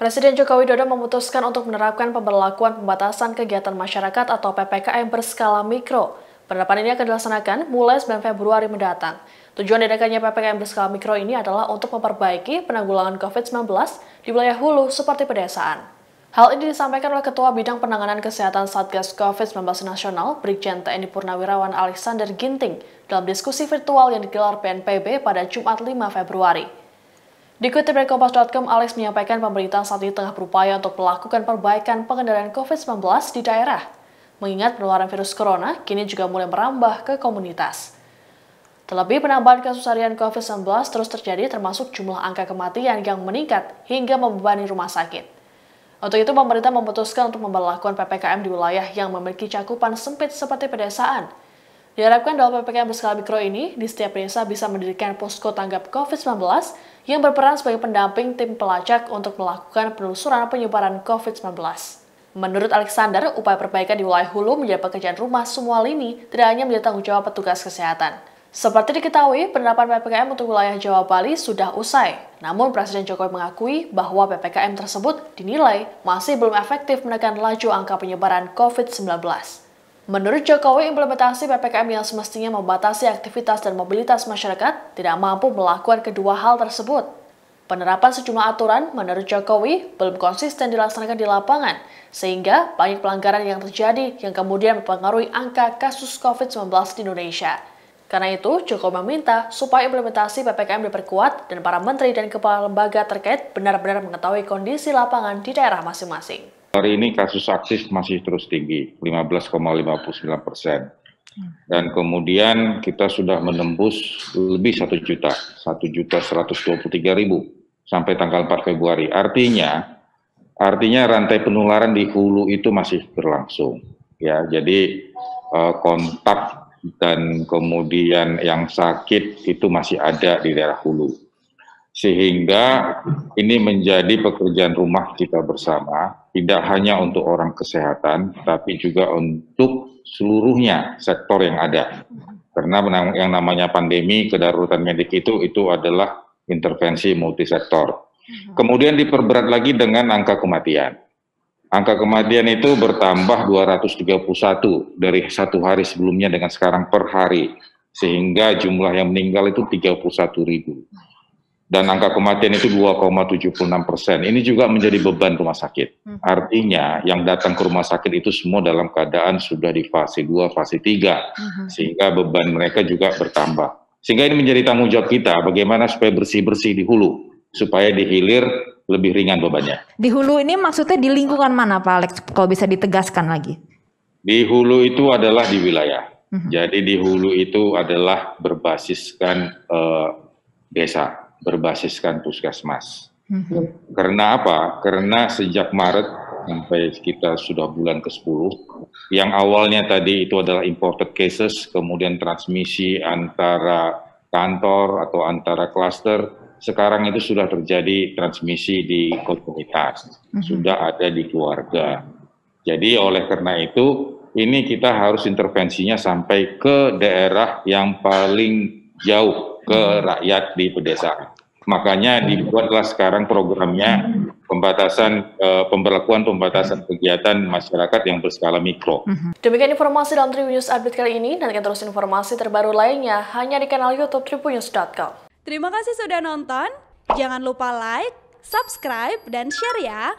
Presiden Joko Widodo memutuskan untuk menerapkan pemberlakuan pembatasan kegiatan masyarakat atau PPKM berskala mikro. Penerapan ini akan dilaksanakan mulai 9 Februari mendatang. Tujuan diadakannya PPKM berskala mikro ini adalah untuk memperbaiki penanggulangan COVID-19 di wilayah hulu seperti pedesaan. Hal ini disampaikan oleh Ketua Bidang Penanganan Kesehatan Satgas COVID-19 Nasional, Brigjen TNI Purnawirawan Alexander Ginting, dalam diskusi virtual yang digelar BNPB pada Jumat 5 Februari. Dikutip dari Kompas.com, Alex menyampaikan pemerintah saat ini tengah berupaya untuk melakukan perbaikan pengendalian COVID-19 di daerah. Mengingat penularan virus corona kini juga mulai merambah ke komunitas. Terlebih penambahan kasus harian COVID-19 terus terjadi termasuk jumlah angka kematian yang meningkat hingga membebani rumah sakit. Untuk itu pemerintah memutuskan untuk memberlakukan PPKM di wilayah yang memiliki cakupan sempit seperti pedesaan. Diharapkan dalam PPKM berskala mikro ini, di setiap desa bisa mendirikan posko tanggap COVID-19 yang berperan sebagai pendamping tim pelacak untuk melakukan penelusuran penyebaran COVID-19. Menurut Alexander, upaya perbaikan di wilayah hulu menjadi pekerjaan rumah semua lini, tidak hanya menjadi tanggung jawab petugas kesehatan. Seperti diketahui, penerapan PPKM untuk wilayah Jawa Bali sudah usai. Namun Presiden Jokowi mengakui bahwa PPKM tersebut dinilai masih belum efektif menekan laju angka penyebaran COVID-19. Menurut Jokowi, implementasi PPKM yang semestinya membatasi aktivitas dan mobilitas masyarakat tidak mampu melakukan kedua hal tersebut. Penerapan sejumlah aturan, menurut Jokowi, belum konsisten dilaksanakan di lapangan, sehingga banyak pelanggaran yang terjadi yang kemudian mempengaruhi angka kasus COVID-19 di Indonesia. Karena itu, Jokowi meminta supaya implementasi PPKM diperkuat dan para menteri dan kepala lembaga terkait benar-benar mengetahui kondisi lapangan di daerah masing-masing. Hari ini kasus aktif masih terus tinggi, 15,59%. Dan kemudian kita sudah menembus lebih 1 juta, 1.123.000 sampai tanggal 4 Februari. Artinya rantai penularan di hulu itu masih berlangsung. Ya, jadi kontak dan kemudian yang sakit itu masih ada di daerah hulu. Sehingga ini menjadi pekerjaan rumah kita bersama, tidak hanya untuk orang kesehatan, tapi juga untuk seluruhnya sektor yang ada. Karena yang namanya pandemi, kedaruratan medik itu adalah intervensi multisektor. Kemudian diperberat lagi dengan angka kematian. Angka kematian itu bertambah 231 dari 1 hari sebelumnya dengan sekarang per hari. Sehingga jumlah yang meninggal itu 31.000. Dan angka kematian itu 2,76%. Ini juga menjadi beban rumah sakit. Artinya yang datang ke rumah sakit itu semua dalam keadaan sudah di fase 2, fase 3. Sehingga beban mereka juga bertambah. Sehingga ini menjadi tanggung jawab kita bagaimana supaya bersih-bersih di hulu. Supaya di hilir lebih ringan bebannya. Di hulu ini maksudnya di lingkungan mana Pak Alex? Kalau bisa ditegaskan lagi. Di hulu itu adalah di wilayah. Jadi di hulu itu adalah berbasiskan desa. Berbasiskan puskesmas. Karena apa? Karena sejak Maret sampai kita sudah bulan ke-10, yang awalnya tadi itu adalah imported cases, kemudian transmisi antara kantor atau antara klaster, sekarang itu sudah terjadi transmisi di komunitas, sudah ada di keluarga. Jadi oleh karena itu, ini kita harus intervensinya sampai ke daerah yang paling jauh, ke rakyat di pedesaan. Makanya dibuatlah sekarang programnya pemberlakuan pembatasan kegiatan masyarakat yang berskala mikro. Demikian informasi dalam Tribun News Update kali ini. Nantikan terus informasi terbaru lainnya hanya di kanal YouTube tribunnews.com. Terima kasih sudah nonton. Jangan lupa like, subscribe, dan share ya.